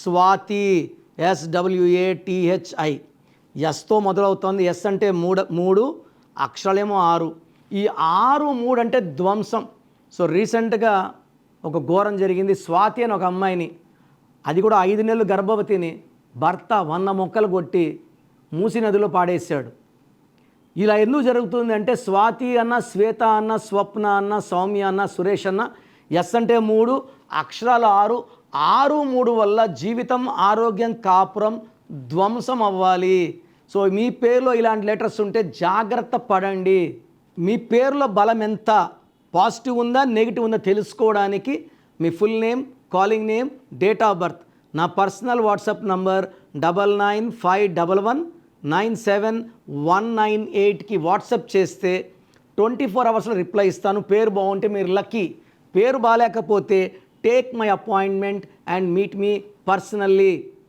Swathi, SWATHI. ఎస్తో మొదలవుతుంది. Yes అంటే మూడు, అక్షరాలేమో 6. ఈ 6, 3 అంటే ధ్వంసం. సో రీసెంట్గా ఒక ఘోరం జరిగింది. స్వాతి అని ఒక అమ్మాయిని, అది కూడా 5 నెలలు గర్భవతిని భర్త 100 మొక్కలు కొట్టి మూసి నదిలో పాడేశాడు. ఇలా ఎందుకు జరుగుతుంది అంటే స్వాతి అన్న, శ్వేత అన్న, స్వప్న అన్న, సౌమ్య అన్న, సురేష్ అన్న, ఎస్ అంటే 3, అక్షరాలు 6. 6, 3 వల్ల జీవితం, ఆరోగ్యం, కాపురం ధ్వంసం అవ్వాలి. సో మీ పేరులో ఇలాంటి లెటర్స్ ఉంటే జాగ్రత్త పడండి. మీ పేరులో బలం ఎంత, పాజిటివ్ ఉందా నెగిటివ్ ఉందా తెలుసుకోవడానికి మీ full name, calling name, date of birth, నా పర్సనల్ వాట్సాప్ నంబర్ 9951971998కి వాట్సాప్ చేస్తే 24 అవర్స్లో రిప్లై ఇస్తాను. పేరు బాగుంటే మీరు లక్కీ. పేరు బాగాలేకపోతే take my appointment and meet me personally.